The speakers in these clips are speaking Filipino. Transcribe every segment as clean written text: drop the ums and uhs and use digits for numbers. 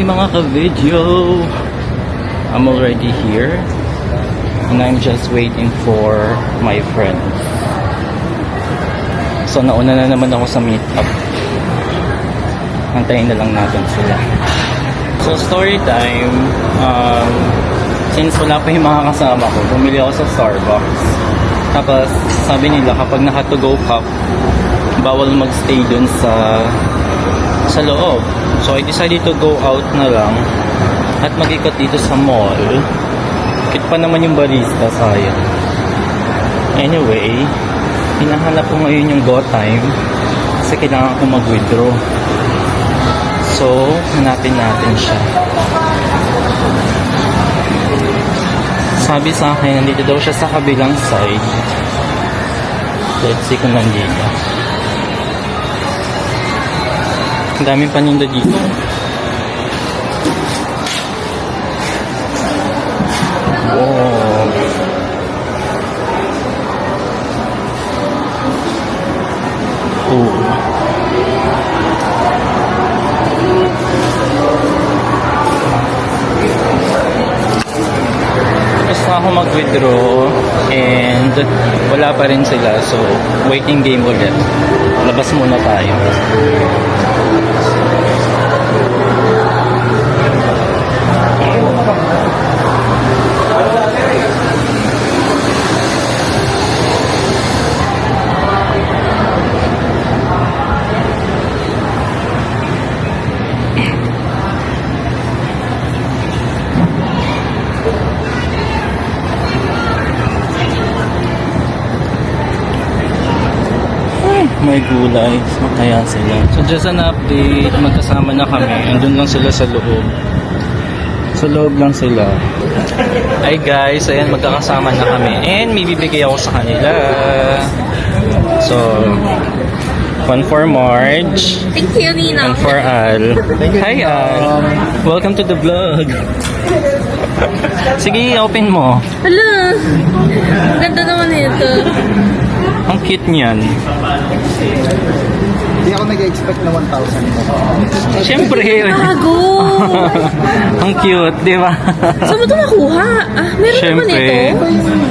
mga ka-video! I'm already here and I'm just waiting for my friends. So nauna na naman ako sa meet-up. Antayin na lang natin sila. So story time. Since wala pa yung mga kasama ko, bumili ako sa Starbucks. Tapos sabi nila kapag naka-to-go cup, bawal magstay dun sa loob. So I decided to go out na lang at mag-ikot dito sa mall. Kit pa naman yung barista, sayang. Anyway, hinahanap ko ngayon yung go time kasi kailangan ko mag-withdraw. So, hanapin natin siya. Sabi sa akin, nandito daw siya sa kabilang side. Let's see kung nandito. Ang daming paninda dito. Oh. Oh. Tapos na ako mag-withdraw and wala pa rin sila. So, waiting game ulit. Labas muna tayo. May gulay. Kaya sila. So just an update. Magkasama na kami. Andun lang sila sa loob. Sa loob lang sila. Hi guys. Ayan, magkakasama na kami. And may bibigay ako sa kanila. So, one for Marge. Thank you, Nina. One for Al. Hi Al. Welcome to the vlog. Sige, open mo. Hala! Ganda naman ito. Ang cute niyan. Hindi ako nag-expect na 1,000. Siyempre. Bago! Ang cute, di ba? Saan mo ito nakuha? Meron naman Siyempre. ito.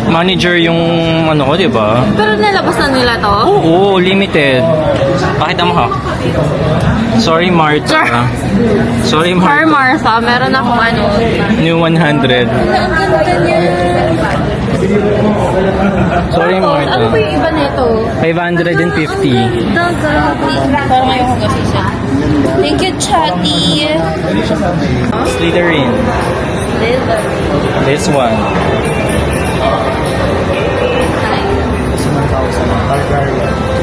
Manager yung ano ko, di ba? Pero nalabas na nila to? Oo, limited. Pakita mo ha. Sorry, Martha. Sorry, Par Martha. Martha, meron akong ano. New 100. Ang ganda niya. Sorry, Ano Martha. ba yung iba nito? 550. Parang ngayon ko kasi siya. Thank you, Chatty. Slytherin. This one.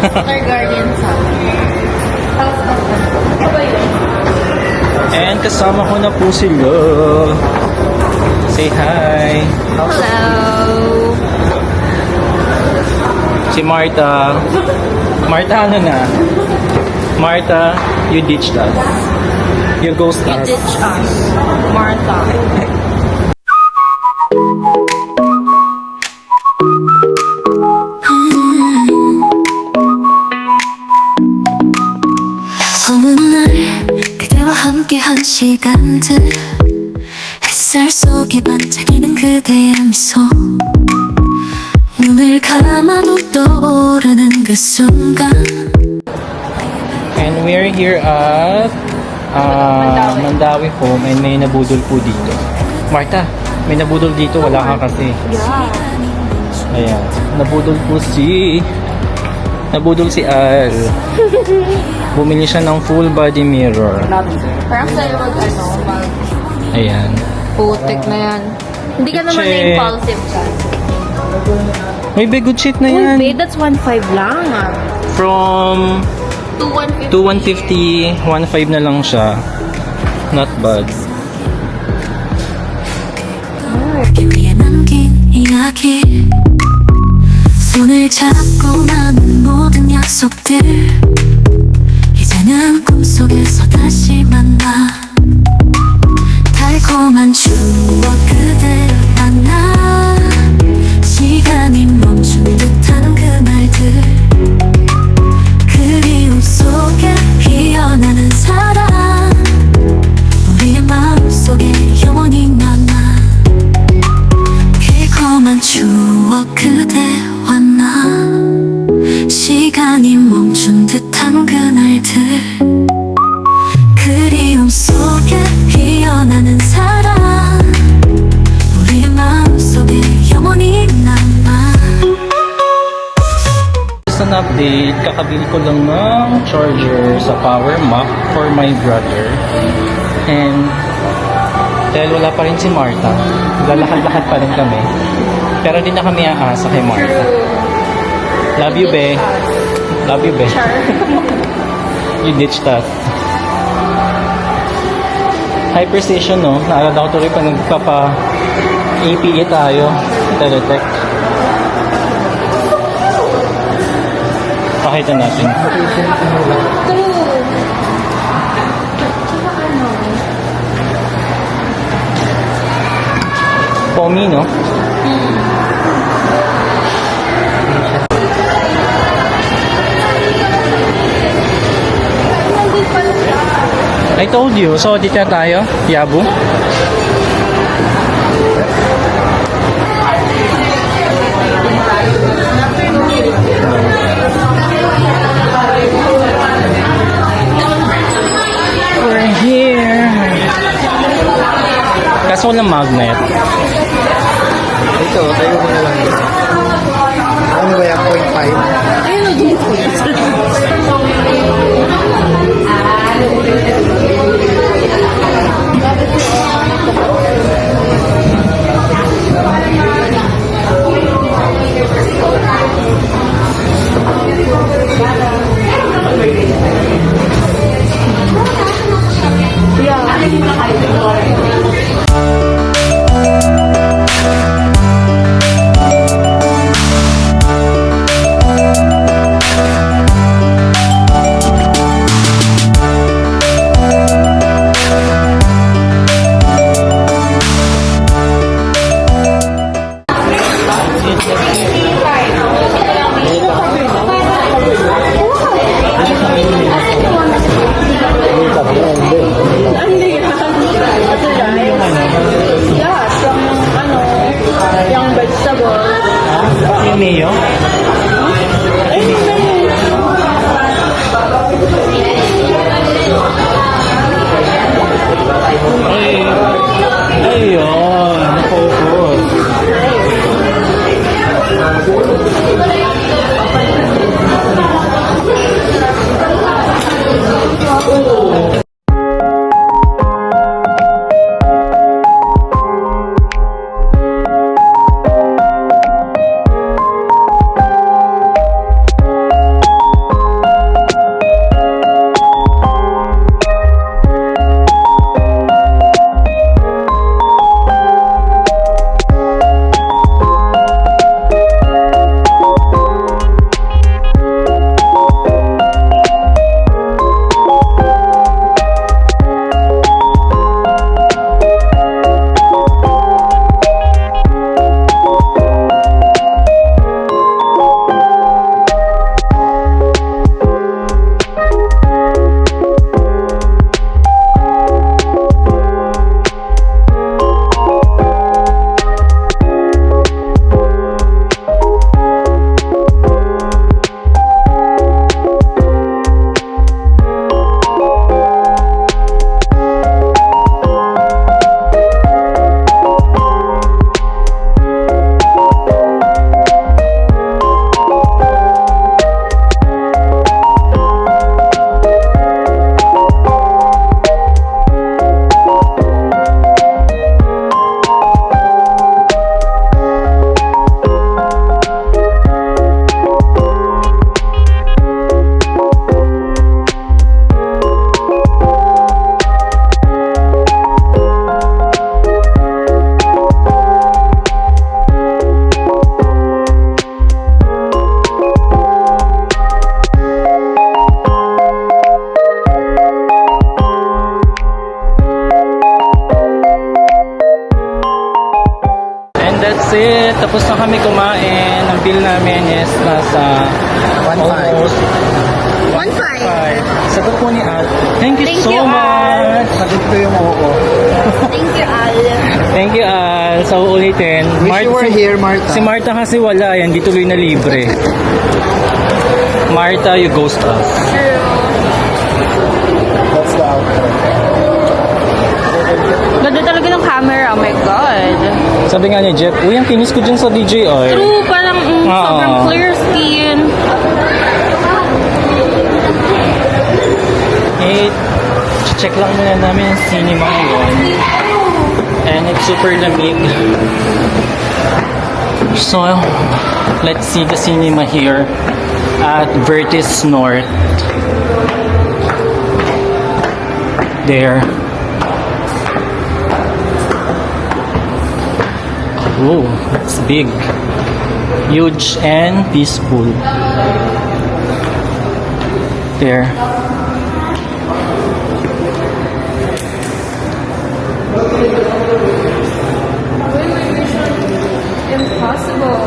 Targaryen sa. And kasama ko na po sila. Say hi. Hello. Si Martha. Martha, ano na? Martha, you ditched us. You ghost You us. ditch us. Martha. 어느 날 그대와 함께한 시간들 햇살 속에 반짝이는 그대의 미소 눈을 감아도 떠오르는 그 순간 And we're here at Mandawi Home and may nabudol po dito. Martha, may nabudol dito. Wala ka kasi. Yeah. Ayan. Nabudol si Al. Bumili siya ng full body mirror. Parang sa'yo mag Ayan. putik na yan. Hindi ka naman Che. na-impulsive ka. May good shit na Uy, yan. babe, that's 1.5 lang From 2.150. 1.5 na lang siya. Not bad. 위에 남긴 이야기 손을 잡고 나눈 모든 약속들 이제는 꿈속에서 다시 만나 달콤한 추억 그대를 만나 시간이 멈춘 듯한 그 말들 그리움 속에 피어나는 사랑 우리의 마음 kakabili ko lang ng charger sa Power Mac for my brother. And dahil wala pa rin si Martha, lalakad-lakad pa rin kami. Pero di na kami aasa kay Martha. Love you, be. Love you, be. You ditched us. High precision, no? Naalala ko tuloy pa nagpapa-APE tayo. Teletech. Pakita natin. Pomi, no? I told you. So, dito na tayo. Yabu. We're here. Kaso walang magnet. Ito, tayo mo na lang yun. Ano ba yung 0.5? Yung mayo? Ay, ayun, na-focus. That's it. Tapos na kami kumain. Ang bill namin is nasa 1.5. almost 1.5. Sagot po ni Al. Thank you Thank so you, Al. much. Sagot ko yung oo. Thank you, Al. Thank you, Al. So, ulitin. Wish you were here, Martha. Si Martha kasi wala. Yan, di tuloy na libre. Martha, you ghost us. That's the outcome. Ganda talaga ng camera. Oh my God. Sabi nga ni Jeff, uy, ang kinis ko dyan sa DJI. True, parang Ah. sobrang clear skin. Wait, check lang muna namin yung cinema ngayon. And it's super lamig. So, let's see the cinema here at Vertis North. There. Oh, it's big. Huge and peaceful. There. Impossible.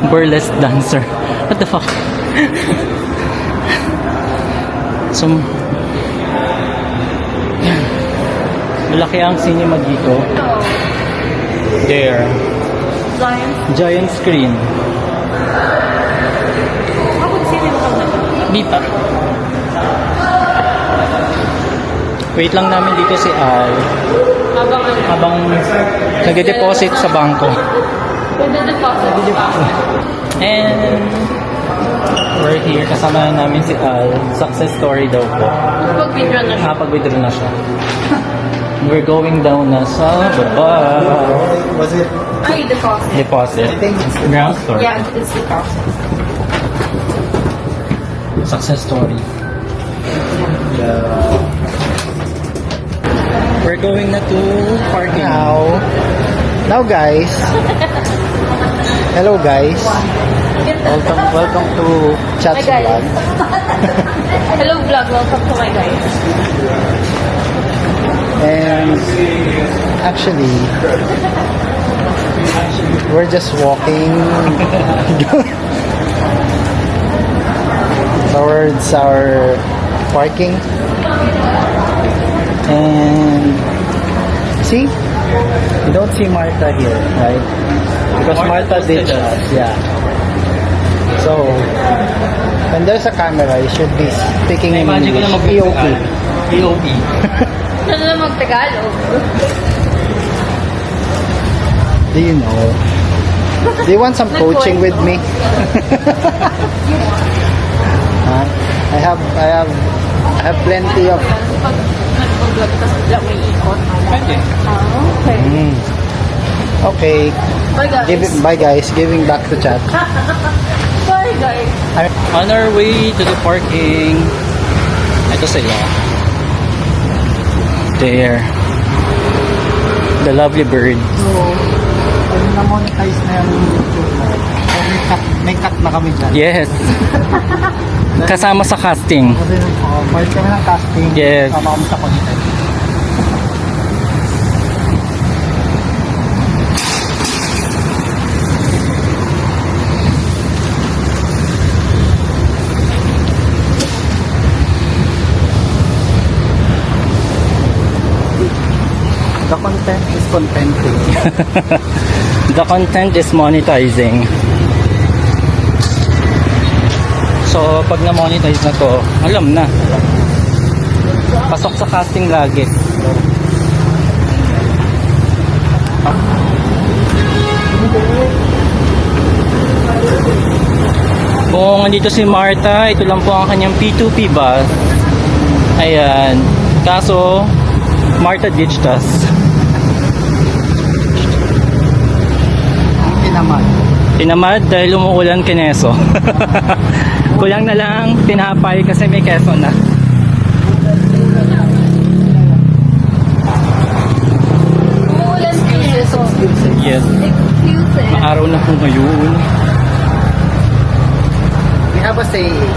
Burlesque dancer. What the fuck? So, malaki ang cinema dito. There. Lion. Giant screen. Kapag sino ka na? Di pa. Wait lang namin dito si Al. Habang nag-deposit sa bangko. Pwede deposit. And we're here. Kasama na namin si Al. Success story daw po. Pag-withdraw na siya. Pag-withdraw na siya. We're going down na sa baba. Was it? Ay, deposit. Deposit. I think it's Ground floor. Yeah, it's deposit. Success story. We're going na to parking. Now guys. Hello guys. Welcome to Chats Hi, guys. Vlog. Hello vlog, welcome to my guys. And actually, we're just walking towards our parking. And see, you don't see Martha here, right? Because Martha ditched us. Yeah. So when there's a camera, you should be speaking in Imagine ko na English. EOP. EOP. Ano na mag-Tagalog? Do you know? Do you want some coaching with me? Huh? I have plenty of. Pag nag-vlog, tapos bigla may ikot. Pwede. Okay. Okay. Bye guys. Bye guys. Giving back to chat. Bye guys. On our way to the parking. Ito sila. There. The lovely bird. So, na-monetize na yung YouTube mo. May cut na kami dyan. Yes. Kasama sa casting. Kasi part kami ng casting. Yes. Kasama kami sa content. The content is contenting. The content is monetizing. So, pag na-monetize na to, alam na. Pasok sa casting lagi. Kung nandito si Martha, ito lang po ang kanyang P2P bus. Ayan. Kaso, Martha ditched us. Tinaman. Tinamad dahil umuulan kineso. Kulang na lang tinapay kasi may keso na. Umuulan kineso. Yes. Excuse. Maaraw na po ngayon. We have a saying.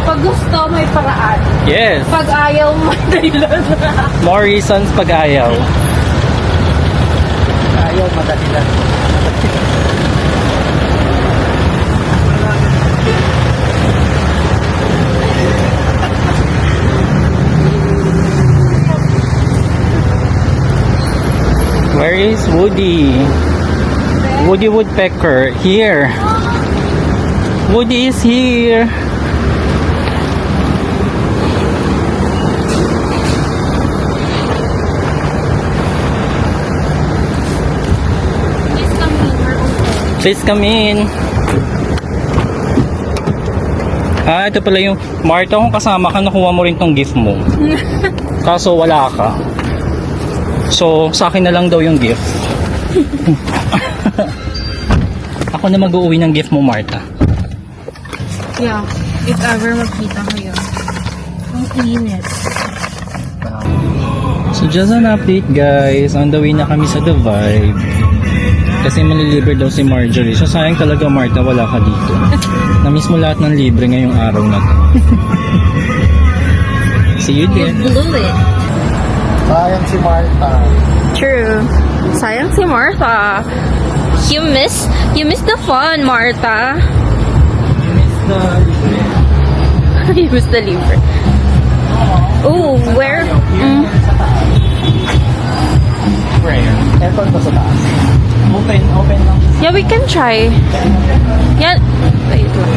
Pag gusto, may paraan. Yes. Pag ayaw, may dahilan. More reasons pag ayaw. Ayaw, madali lang. Where is Woody? Woody Woodpecker. Here. Woody is here. Please come in. Ah, ito pala yung Marta, kung kasama ka, nakuha mo rin tong gift mo. Kaso wala ka. So, sa akin na lang daw yung gift. Ako na mag-uuwi ng gift mo, Marta. Yeah, if ever magkita kayo. Ang init. So just an update guys, on the way na kami sa The Vibe. Kasi malilibre daw si Marjorie. So sayang talaga Marta, wala ka dito. Namiss mo lahat ng libre ngayong araw na to. See you You then. blew it. Sayang si Martha. True. Sayang si Martha. You miss the fun, Martha. You miss the libre. Oh, where? Aircon ba sa taas? Open lang. Yeah, we can try. Yan. Wait lang.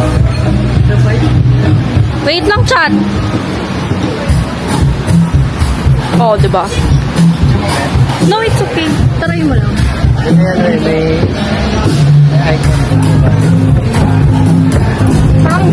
Wait lang, chat. Oh, diba? No, it's okay. Try mo lang. May icon. Parang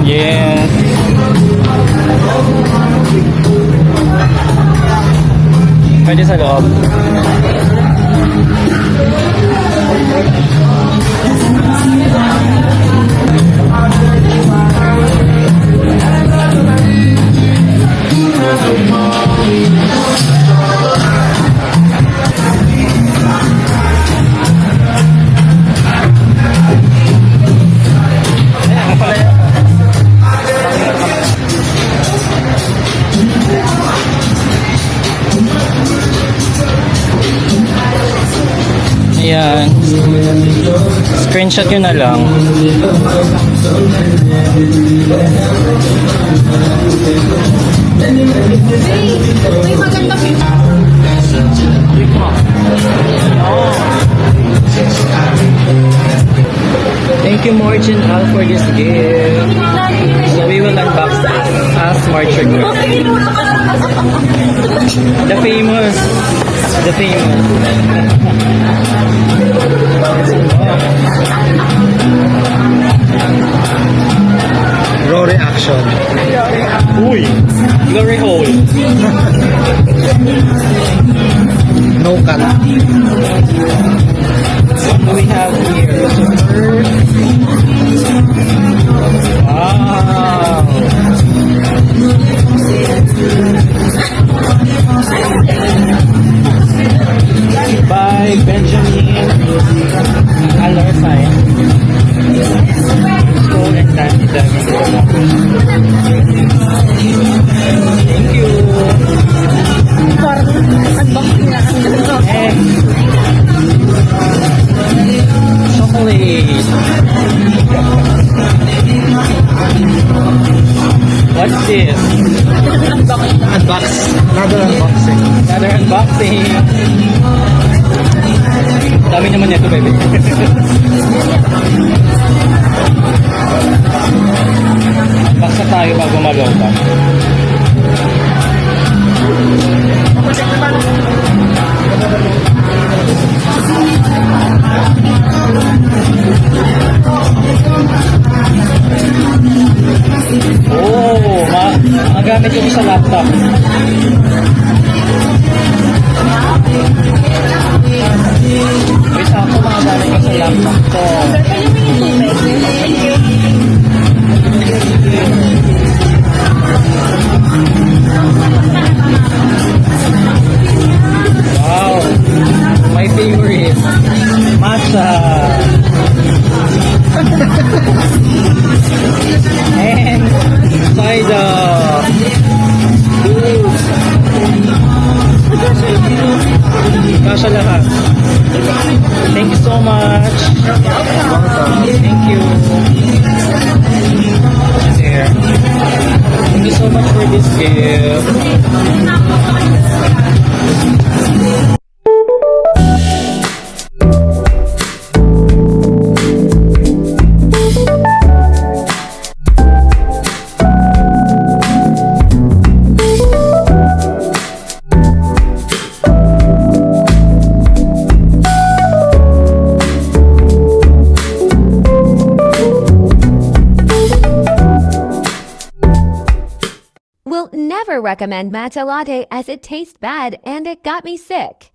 Yes. Pwede sa loob. Ayan. Screenshot yun na lang. may maganda Thank you, Morgan Al, for this gift. So we will unbox as Marjorie. The famous. The famous. Raw reaction. Uy! Glory hole. No cut. What do we have here? Wow! By Benjamin Alarsay. School and time Thank you. unboxing na ang Eh. Chocolate. What's this? Unbox. Another unboxing. Another unboxing. Dami naman nito, baby. Basta tayo bago maloba. Oh, magamit ito sa laptop. May sakto magamit ko sa laptop ko. Wow, my favorite, matcha. And cider. Kasha lahat. Thank you so never recommend matcha latte as it tastes bad and it got me sick.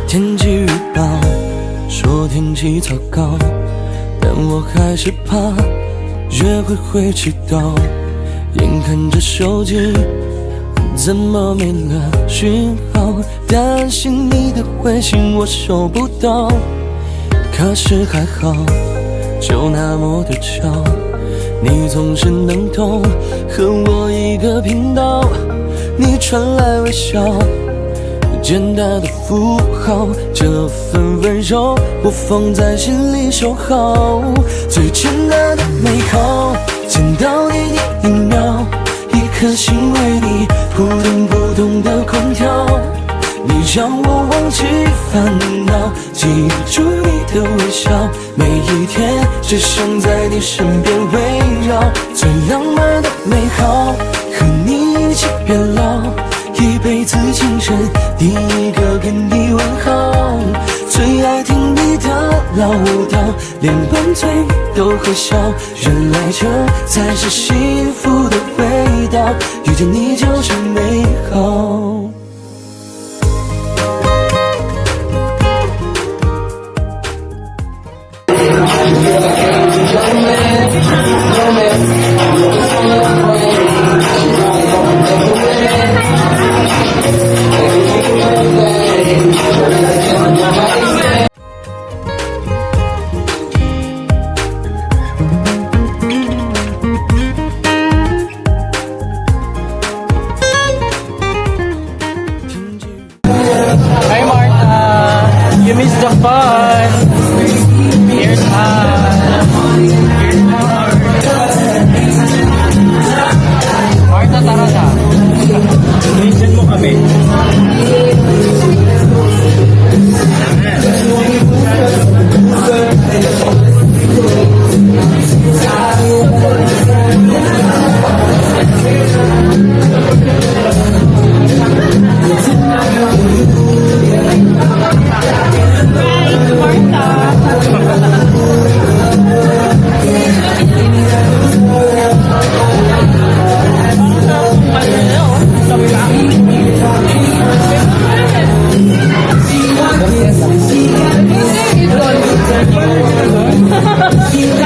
天气预报说天气糟糕，但我还是怕约会迟到。眼看着手机怎么没了讯号，担心你的回信我收不到。可是还好，就那么的巧，你总是能懂，和我一个频道，你传来微笑。简单的符号，这份温柔我放在心里收好。最简单的美好，见到你第一秒，一颗心为你扑通扑通的狂跳。你让我忘记烦恼，记住你的微笑，每一天只想在你身边围绕。最浪漫的美好，和你一起变老。一辈子情深，第一个跟你问好。最爱听你的唠叨，连拌嘴都会笑。原来这才是幸福的味道，遇见你就是美好。Hi Martha! You missed the fun! Here's us! Here's Martha, tara na! Listen mo kami.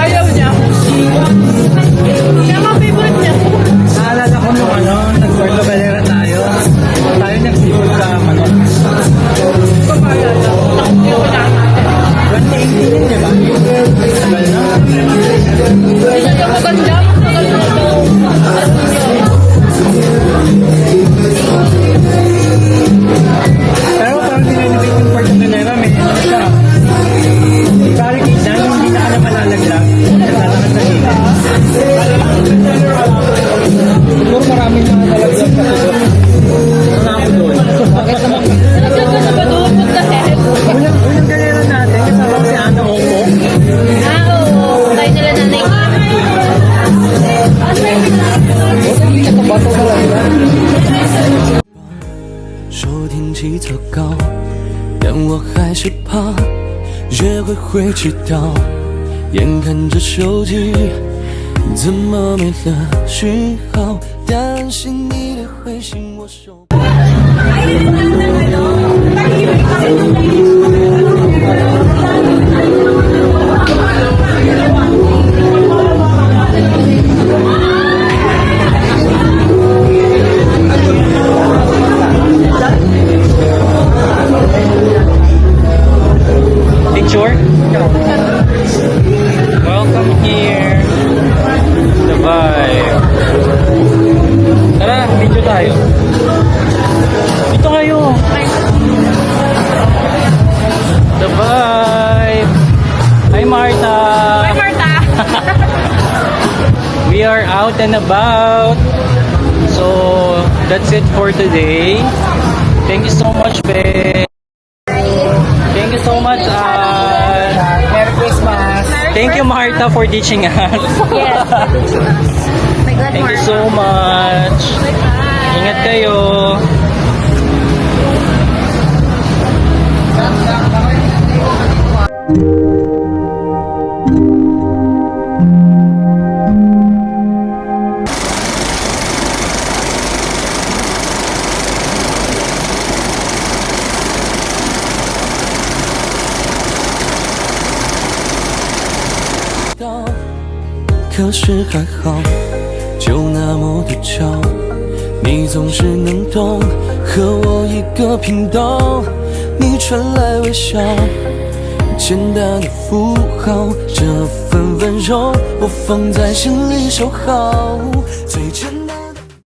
Ayaw niya. Kaya mga favorite niya. Naalala ko nung nag-Puerto Galera tayo. Tayo nagsipod sa manok. Papaya na. Hindi ko na. 2018 yun, di ba? Tagal na. Hindi siya maganda. Maganda ito. Pero parang dinilibig yung Puerto Galera, may ano siya. Barricade na, hindi na ka na malalaglag. Nalalaman sa hila. Siguro maraming nalaglag ka doon. Wala ako doon. Bakit naman? Nalaglag ka na ba doon? What the heck? Unang Galera natin, kasama ko si Ana Opo. Ah, oo. Tayo nila nanay. 说天气糟糕，但我还是怕约会迟到。眼看着手机怎么没了讯号，担心你的回信我收不到。Picture? Welcome here. The vibe. Tara, video tayo. Dito kayo. The vibe. Hi Martha. Hi, Martha. We are out and about. So, that's it for today. Thank you so much, babe. Thank you so much, Merry Christmas! Merry Thank you, Martha, for teaching us. Yes. My God, Thank you Mark. so much. Ingat kayo.可是还好，就那么的巧，你总是能懂，和我一个频道。你传来微笑，简单的符号，这份温柔我放在心里收好，最简